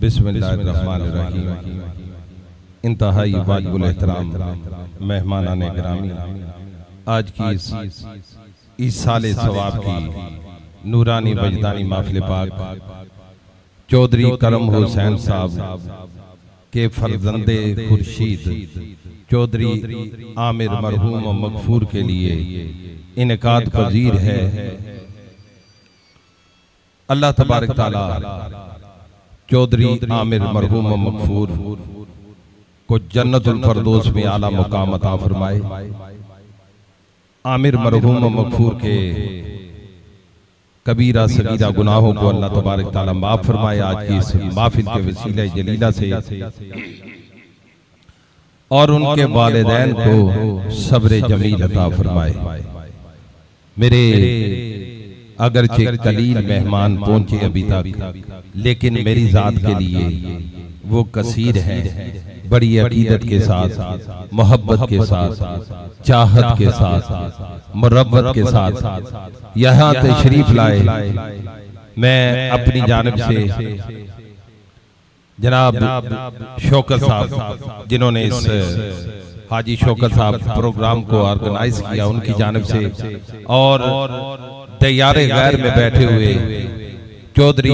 बिस्मिल्लाहिर्रहमानिर्रहीम। इंतहाई वाजिबुल एहतराम मेहमानाने गिरामी, आज की इस साले सवाब की नूरानी वजदानी महफिल पाक चौधरी करम हुसैन साहब के फर्जंदे खुर्शीद चौधरी आमिर मरहूम मगफूर के लिए इनकाद पजीर है। अल्लाह तबारक ताला चौधरी आमिर मरहूम मगफूर को जन्नतुल फरदौस में आला मुकाम अता फरमाए। आमिर मरहूम मगफूर के कबीरा सगीरा गुनाहों को अल्लाह तबारक ताला माफ फरमाए। आज की इस महफिल के वसीले जलीला से और उनके वालिदैन को सब्र जमील अता फरमाए। मेरे अगरचे कलील मेहमान पहुंचे अभी तक, लेकिन मेरी जात के लिए वो कसीर है। बड़ी अकीदत के साथ, मोहब्बत के साथ, चाहत के साथ, मुरब्बत के साथ यहाँ तशरीफ लाए। मैं अपनी जानिब से जनाब शौकत साहब, जिन्होंने इस हाजी शौकत साहब प्रोग्राम को ऑर्गेनाइज किया, उनकी जानिब से और तैयारे गैर में बैठे हुए चौधरी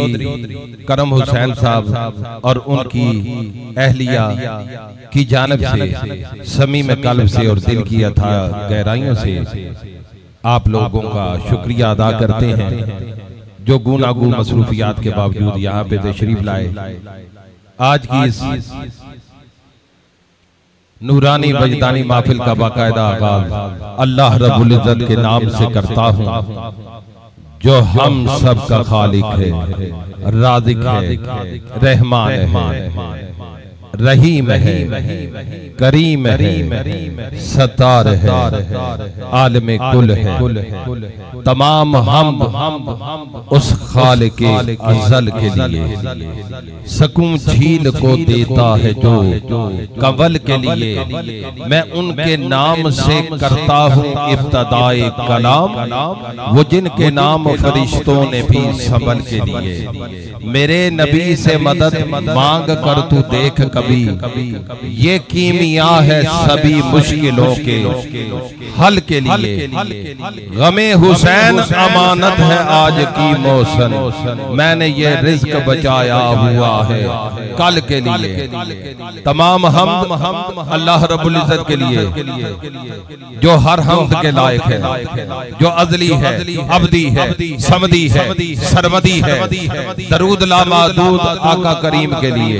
करम हुसैन साहब और उनकी अहलिया की जानिब से समीम कल्ब से और दिल की अथा गहराइयों से आप लोगों का शुक्रिया अदा करते हैं जो गूनागू मसरूफियात के बावजूद यहाँ पे तशरीफ लाए। आज की इस नूरानी वजदानी महफिल का बाकायदा आगाज अल्लाह रब्बुल इज्जत के नाम से करता हूँ, जो हम सब का खालिक है, राज़िक है, रहमान है, रहीम है, करीम है, सत्तार है, आलम कुल है। तमाम हम उस खालिक अज़ल के लिए, सकून झील को देता है जो कंवल के लिए। मैं उनके नाम से करता हूँ इब्तदाए कलाम, वो जिनके नाम फरिश्तों ने भी संभल के लिए। मेरे नबी से मदद मांग कर तू देख कभी, ये कीमिया है सभी मुश्किलों के हल के लिए। गमे हुसैन अमानत है आज की मौसम, मैंने ये रिज्क बचाया हुआ है कल के लिए। तमाम हम अल्लाह रब्बुल इज्जत के लिए जो हर हमद के लायक है, जो अज़ली है, अब्दी है, समदी है, सरमदी है। दरूद ला मादूद आका करीम के लिए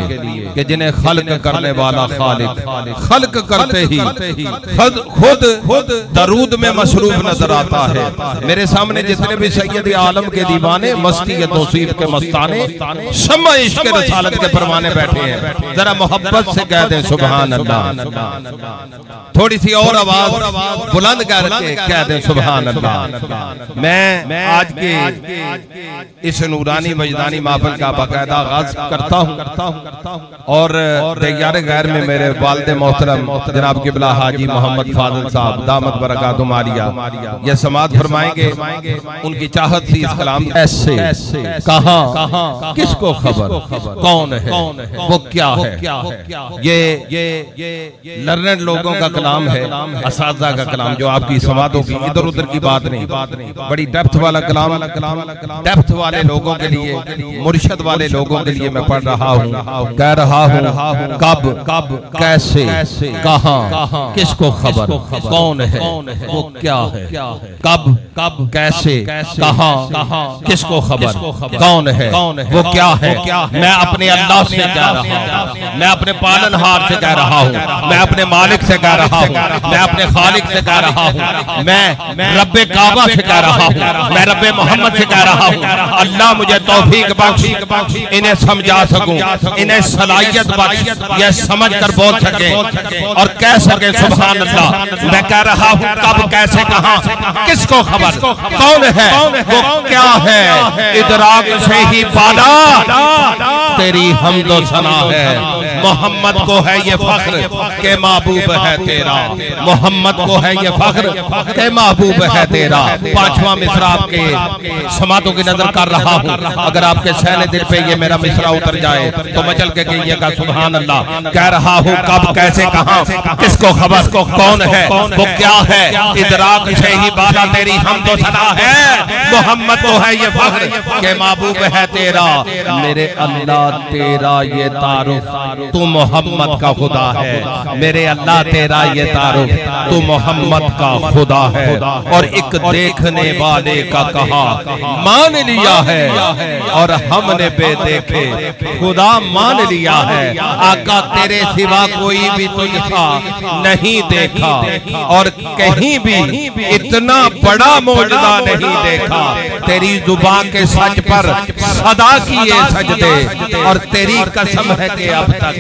कि जिन्हें खल्क करने वाला खालिक खल्क करते ही खुद दरूद में मसरूफ नजर आता है। मेरे सामने जितने भी सैयद आलम के दीवाने, मस्ती तौसीफ के मस्ताने, शम्मा इश्क रसालत के परवाने बैठे हैं, जरा मोहब्बत से कह दें सुभान अल्लाह। थोड़ी सी और आवाज बुलंद करके कह दें सुभान अल्लाह। मैं आज के इस नूरानी वजदानी महफिल का बाकायदा आगाज करता हूँ और तैयारे गैर में मेरे वालिद मोहतरम जनाब किबला हाजी मोहम्मद फाजिल साहब दामत बरकातुहु आलिया ये समाअत फरमाएंगे। उनकी चाहत थी इस कलाम ऐसे कहाँ किसको खबर, कौन है वो क्या है। ये लर्नेड लोगों का कलाम है, असातिज़ा का कलाम, जो आपकी समाअतों की इधर उधर की बात नहीं, बड़ी डेप्थ वाला कलाम, डेप्थ वाले लोगों के लिए, मुर्शिद वाले लोगों के लिए मैं पढ़ रहा हूँ, कह रहा हूँ। कब कैसे कहाँ किसको खबर, कौन है वो क्या है। कब कैसे कहाँ किसको खबर, कौन है वो क्या है। मैं अपने अल्लाह से कह रहा हूँ, मैं अपने पालनहार से कह रहा हूँ, मैं अपने मालिक से कह रहा हूँ, मैं अपने खालिक से कह रहा हूँ, मैं रब्बे काबा से कह रहा हूँ, मैं रब्बे मोहम्मद से कह रहा हूँ। अल्लाह मुझे तौफीक बख्श, इन्हें समझा सकूं, इन्हें सलाहियत बख्श, यह समझ कर बोल सके और कह सके सुभान अल्लाह। मैं कह रहा हूँ कब कैसे कहाँ किसको खबर, कौन है वो क्या है। इदराक से ही बाला तेरी हमदो सना है, मोहम्मद को है ये फख्र के महबूब है तेरा, मोहम्मद को है ये फख्र के महबूब है तेरा। पांचवा मिसरा आपके समातों की नजर कर रहा हूँ, अगर आपके सहने दिल पे ये मेरा मिसरा उतर जाए तो मचल के कहिएगा सुभान अल्लाह। कह रहा हूँ कब कैसे कहाँ किसको खबर कौन है वो क्या है, इदराक से ही बाला तेरी हम तो सना है। मोहम्मद को है ये फख्र के महबूब है तेरा, मेरे अल्लाह तेरा ये तारुफ तू मोहम्मद का खुदा है, मेरे अल्लाह तेरा ये तारुफ तू मोहम्मद का खुदा है। और एक देखने वाले का कहा मान लिया है, और हमने बेदेखे खुदा मान लिया है। आका तेरे सिवा कोई भी तुझसा नहीं देखा, और कहीं भी इतना बड़ा मौजूदा नहीं देखा। तेरी जुबान के सच पर सदा किए सजदे, और तेरी कसम है कि अब तक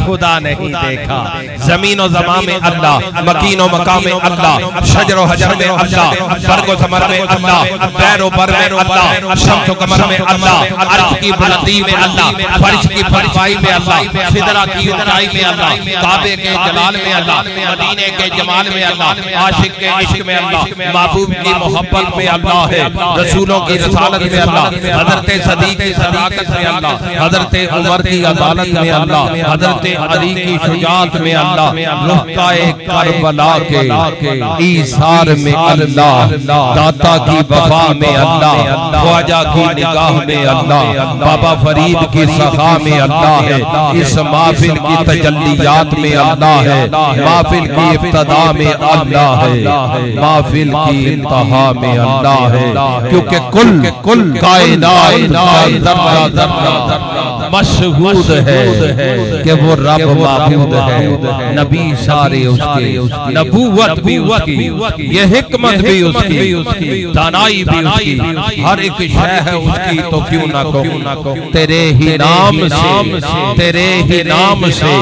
खुदा नहीं देखा। जमीन और ज़मीन में अल्लाह, मकीन और मकाम में अल्लाह, शजर और हजर में अल्लाह, बर्ग और समर में अल्लाह, बैर और बर में अल्लाह, शम्स और कमर में अल्लाह, अर्श की बुलंदी में अल्लाह, फर्श की फरमाई में अल्लाह, सिदरा की ऊंचाई में अल्लाह, काबे के जलाल में अल्लाह, मदीने के जमाल में अल्लाह, आशिक के इश्क में अल्लाह, महबूब की मोहब्बत में अल्लाह है, रसूलों की रसालत में अल्लाह, हजरत सदीक की सदाकत में अल्लाह, हजरत उमर की अदालत में अल्लाह, हजरत अली की शुजाअत में अल्लाह, रुफ़क़ाए करबला के ईसार में अल्लाह, दाता की वफा में अल्लाह, ख्वाजा की निगाह में अल्लाह, बाबा फरीद की सखा में अल्लाह है, इस महफिल की तजल्लियात में अल्लाह है, महफिल की इब्तिदा में अल्लाह है, महफिल की इंतहा में अल्लाह है। क्योंकि कुल कायनात मशहूद है कि वो रब माबूद है, नबी सारे उसके, नबूवत भी उसकी, ये हिकमत भी उसकी, दानाई भी उसकी, हर एक शय है उसकी। तो क्यों ना कहूं तेरे ही नाम से, तेरे ही नाम से,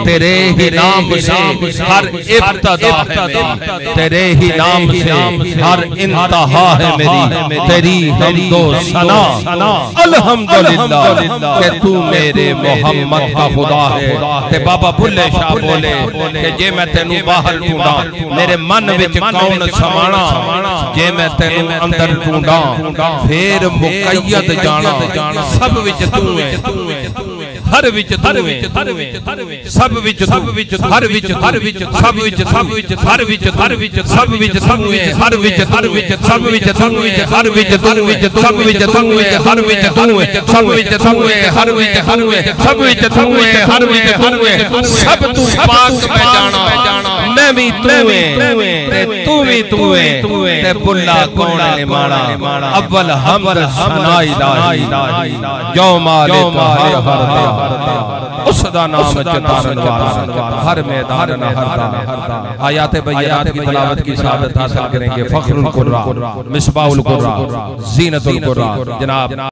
तेरे ही नाम से हर इब्तिदा है, तेरे ही नाम से हर इंतहा है मेरी, तेरी हमदो सना अल्हम्दुलिल्लाह कि तू मेरे मोहम्मद का खुदा है। ते बाबा बुल्ले शाह बोले कि जे मैं तेनू बाहर ढूंढा मेरे मन विच कौन समाना, जे मैं तेनू अंदर ढूंढा फिर मुकय्यद जाना। सब विच तू है, हर विच तू है, सब विच सब विच हर विच हर विच सब विच सब विच हर विच हर विच सब विच तू है, हर विच हर विच सब विच तू है, हर विच तू विच सब विच तू है, हर विच तू है सब विच तू है, हर विच तू है सब विच तू है, हर विच तू है सब तू पाक में जाना। मैं भी तू है, तू भी तू है, ते बुल्ला कौन ने माना, अव्वल हमद सना इलाही, जो मालिक हर उसदा नाम चितारन वाला, हर मैदान न हरदा। आयात बय्यनात की तिलावत की सआदत हासिल करेंगे फख्रुल कुर्रा, मिसबाहुल कुर्रा, ज़ीनतुल कुर्रा जनाब।